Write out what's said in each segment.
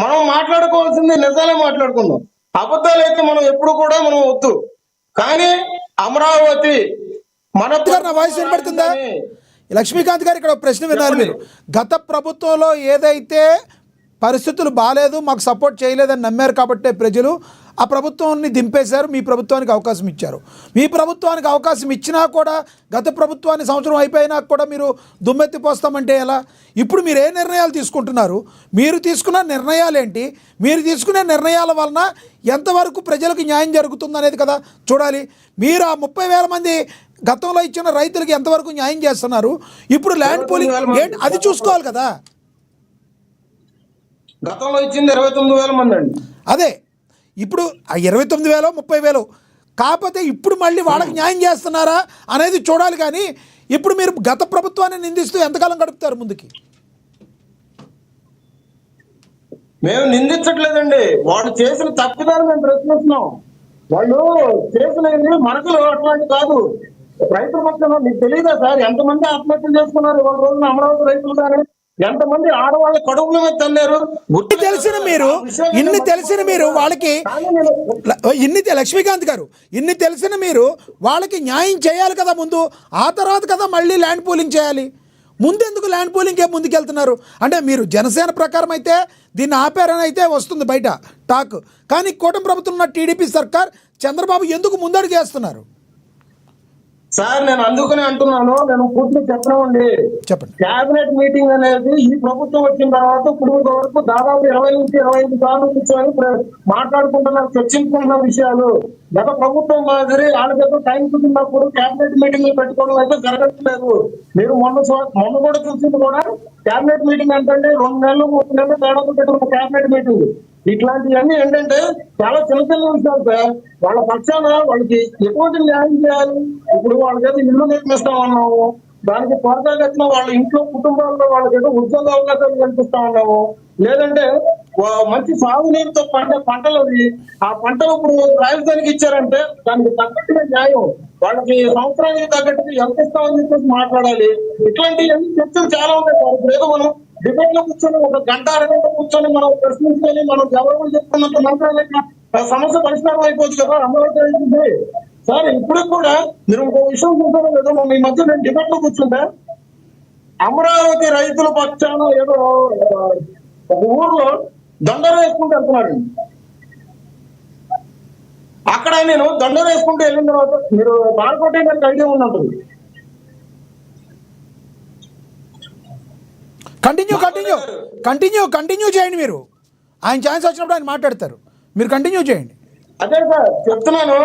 మనం మాట్లాడుకోవాల్సింది నిజాలే మాట్లాడుకుందాం. అబద్ధాలు అయితే మనం ఎప్పుడు కూడా మనం వద్దు. కానీ అమరావతి మన నా వాయిస్ వినపడుతుందా? లక్ష్మీకాంత్ గారు, ఇక్కడ ప్రశ్న విన్నారు మీరు. గత ప్రభుత్వంలో ఏదైతే పరిస్థితులు బాగాలేదు, మాకు సపోర్ట్ చేయలేదని నమ్మారు కాబట్టే ప్రజలు ఆ ప్రభుత్వాన్ని దింపేశారు, మీ ప్రభుత్వానికి అవకాశం ఇచ్చారు. మీ ప్రభుత్వానికి అవకాశం ఇచ్చినా కూడా గత ప్రభుత్వాన్ని సంవత్సరం అయిపోయినా కూడా మీరు దుమ్మెత్తిపోస్తామంటే ఎలా? ఇప్పుడు మీరు ఏ నిర్ణయాలు తీసుకుంటున్నారు? మీరు తీసుకున్న నిర్ణయాలు ఏంటి? మీరు తీసుకునే నిర్ణయాల వలన ఎంతవరకు ప్రజలకు న్యాయం జరుగుతుంది అనేది కదా చూడాలి. మీరు ఆ 30,000 మంది గతంలో ఇచ్చిన రైతులకి ఎంతవరకు న్యాయం చేస్తున్నారు? ఇప్పుడు ల్యాండ్ పూలింగ్ ఏంటి అది చూసుకోవాలి కదా. గతంలో ఇచ్చింది 29,000 మంది అండి. అదే ఇప్పుడు 29,000 30,000 కాకపోతే ఇప్పుడు మళ్ళీ వాళ్ళకి న్యాయం చేస్తున్నారా అనేది చూడాలి. కానీ ఇప్పుడు మీరు గత ప్రభుత్వాన్ని నిందిస్తూ ఎంతకాలం గడుపుతారు ముందుకి? మేము నిందించట్లేదండి, వాళ్ళు చేసిన తప్పిదాన్ని మేము ప్రశ్నిస్తున్నాం. వాళ్ళు చేసినవి మనకులు అట్లాంటి కాదు. రైతుల పక్షాన మీకు తెలియదా సార్ ఎంతమంది ఆత్మహత్యలు చేసుకున్నారు వాళ్ళ రోజున అమరావతి రైతులు? కానీ ఎంతమంది ఆడవాళ్ళ కడుపుల మీద తన్నారు. ఇన్ని తెలిసిన మీరు వాళ్ళకి లక్ష్మీకాంత్ గారు ఇన్ని తెలిసిన మీరు వాళ్ళకి న్యాయం చేయాలి కదా ముందు, ఆ తర్వాత కదా మళ్ళీ ల్యాండ్ పూలింగ్ చేయాలి. ముందెందుకు ల్యాండ్ పూలింగ్కే ముందుకెళ్తున్నారు? అంటే మీరు జనసేన ప్రకారం అయితే దీన్ని ఆపారని అయితే వస్తుంది బయట టాక్. కానీ కూటమి ప్రభుత్వం ఉన్న టీడీపీ సర్కార్ చంద్రబాబు ఎందుకు ముందడుగు వేస్తున్నారు? సార్ నేను అందుకనే అంటున్నాను, నేను పూర్తిగా చెప్పనండి. చెప్పండి. క్యాబినెట్ మీటింగ్ అనేది ఈ ప్రభుత్వం వచ్చిన తర్వాత ఇప్పుడు వరకు దాదాపు 20 నుంచి 25 సార్లు కూర్చొని మాట్లాడుకుంటున్నారు, చర్చించుకుంటున్న విషయాలు. గత ప్రభుత్వం మాదిరి వాళ్ళ టైం కుదిరినప్పుడు క్యాబినెట్ మీటింగ్లు పెట్టుకోవడం అయితే జరగట్లేదు. మీరు మొన్న కూడా చూసింది కూడా క్యాబినెట్ మీటింగ్ అంటే 2 నెలలు 3 నెలలు తేడా పెట్టుకున్న క్యాబినెట్ మీటింగ్. ఇట్లాంటివన్నీ ఏంటంటే చాలా చిన్న చిన్న విషయాలు సార్. వాళ్ళ పక్షాన వాళ్ళకి ఎటువంటి న్యాయం చేయాలి? ఇప్పుడు వాళ్ళకైతే ఇల్లు నిర్మిస్తామన్నాము, దానికి త్వరగా వాళ్ళ ఇంట్లో కుటుంబాల్లో వాళ్ళకైతే ఉద్యోగ అవకాశాలు కల్పిస్తా ఉన్నాము. లేదంటే మంచి సాగునీరుతో పంటలు ఆ పంటలు ఇప్పుడు రాజధానికి ఇచ్చారంటే దానికి తగ్గట్టుగా న్యాయం, వాళ్ళకి సంవత్సరానికి తగ్గట్టుగా ఎంత ఇస్తామని చెప్పేసి మాట్లాడాలి. ఇట్లాంటివన్నీ చర్చలు చాలా ఉన్నాయి సార్. ఇప్పుడు ఏదో మనం డిబేట్ లో కూర్చొని 1 గంట 2 గంటలు కూర్చొని మనం ప్రశ్నించుకొని మనం జవాబులు చెప్పుకున్నంత మాత్రమే సమస్య పరిష్కారం అయిపోతుంది కదా. అమరావతి అవుతుంది సార్. ఇప్పుడు కూడా మీరు ఒక విషయం చూసారో లేదో, మీ మధ్య నేను డిబేట్ లో కూర్చుంటే అమరావతి రైతుల పక్షాన ఏదో ఒక ఊర్లో దండలు వేసుకుంటూ వెళ్తున్నాడు. అక్కడ నేను దండలు వేసుకుంటూ వెళ్ళిన తర్వాత మీరు బాలకోట గారికి ఐడియా ఉన్నట్టుంది. కంటిన్యూ చేయండి. మీరు ఆయన ఛాన్స్ వచ్చినప్పుడు ఆయన మాట్లాడతారు, మీరు కంటిన్యూ చేయండి. అదే సార్ చెప్తున్నాను.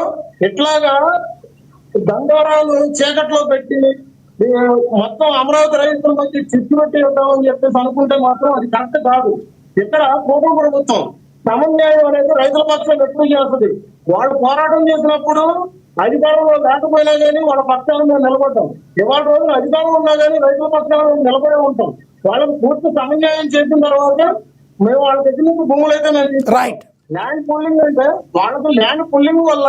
ఇట్లాగా దండోరాలు చీకట్లో పెట్టి మొత్తం అమరావతి రైతుల మధ్య చిచ్చు పెట్టి ఇద్దామని చెప్పేసి అనుకుంటే మాత్రం అది కరెక్ట్ కాదు. ఇక్కడ కూటమి ప్రభుత్వం సమన్యాయం అనేది రైతుల పక్షాలు ఎప్పుడు చేస్తుంది. వాళ్ళు పోరాటం చేసినప్పుడు అధికారంలో లేకపోయినా కానీ వాళ్ళ పక్షాలను మేము నిలబడ్డాం. ఇవాళ రోజున అధికారంలో ఉన్నా కానీ రైతుల పక్షాలను నిలబడే ఉంటాం. వాళ్ళకి పూర్తి సమన్యాయం చేసిన తర్వాత మేము వాళ్ళ దగ్గర నుంచి భూములు అయితే ల్యాండ్ పూలింగ్ అంటే వాళ్ళకు ల్యాండ్ పుల్లింగ్ వల్ల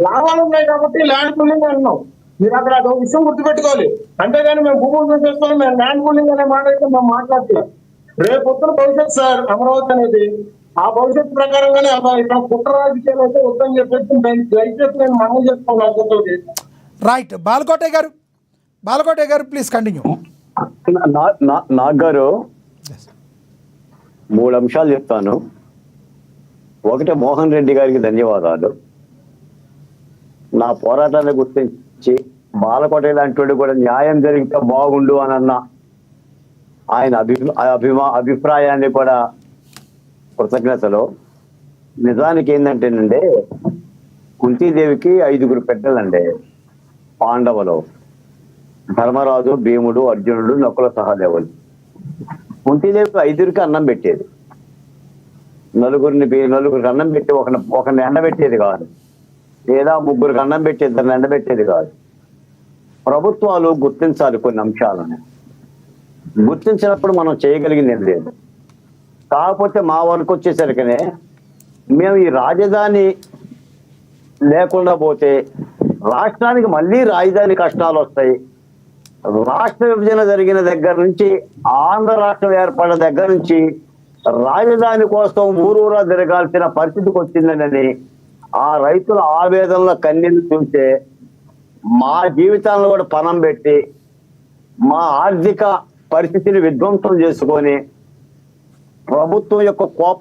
లాభాలు ఉన్నాయి కాబట్టి ల్యాండ్ పుల్లింగ్ అంటున్నాం. మీరు అక్కడ అదొక విషయం గుర్తుపెట్టుకోవాలి. అంతేగాని మేము భూములు చేసుకొని మేము ల్యాండ్ పుల్లింగ్ అనే మాట అయితే మేము మాట్లాడుతున్నాం. రేపు పొద్దున భవిష్యత్తు సార్ అమరావతి అనేది. ఆ భవిష్యత్తు ప్రకారంగానే ఇక్కడ కుట్ర రాజకీయాలు అయితే వద్దని చెప్పేసి దయచేసి నేను మనం చేసుకోవాలి. రైట్. బాలకోట గారు ప్లీజ్ కంటిన్యూ. నాగ్ గారు 3 అంశాలు చెప్తాను. ఒకటి, మోహన్ రెడ్డి గారికి ధన్యవాదాలు. నా పోరాటాన్ని గుర్తించి బాలకోట లాంటి కూడా న్యాయం జరిగితే బాగుండు అని అన్న ఆయన అభిప్రాయాన్ని కూడా కృతజ్ఞతలు. నిజానికి ఏంటంటేనండి, కుంతీదేవికి 5 బిడ్డలండి పాండవులు: ధర్మరాజు, భీముడు, అర్జునుడు, నకుల, సహదేవులు. కుంతీదేవికి 5 అన్నం పెట్టేది. నలుగురికి అన్నం పెట్టి ఒకరిని ఎండబెట్టేది కాదు, లేదా 3 అన్నం పెట్టి 2 ఎండబెట్టేది కాదు. ప్రభుత్వాలు గుర్తించాలి కొన్ని అంశాలను. గుర్తించినప్పుడు మనం చేయగలిగింది ఏం లేదు. కాకపోతే మా వరకు వచ్చేసరికనే మేము ఈ రాజధాని లేకుండా పోతే రాష్ట్రానికి మళ్ళీ రాజధాని కష్టాలు వస్తాయి. రాష్ట్ర విభజన జరిగిన దగ్గర నుంచి, ఆంధ్ర రాష్ట్రం ఏర్పడిన దగ్గర నుంచి రాజధాని కోసం ఊరూరా తిరగాల్సిన పరిస్థితికి వచ్చిందని ఆ రైతుల ఆవేదనల కన్నీళ్లు చూస్తే మా జీవితాలను కూడా పణం పెట్టి మా ఆర్థిక పరిస్థితిని విధ్వంసం చేసుకొని ప్రభుత్వం యొక్క కోప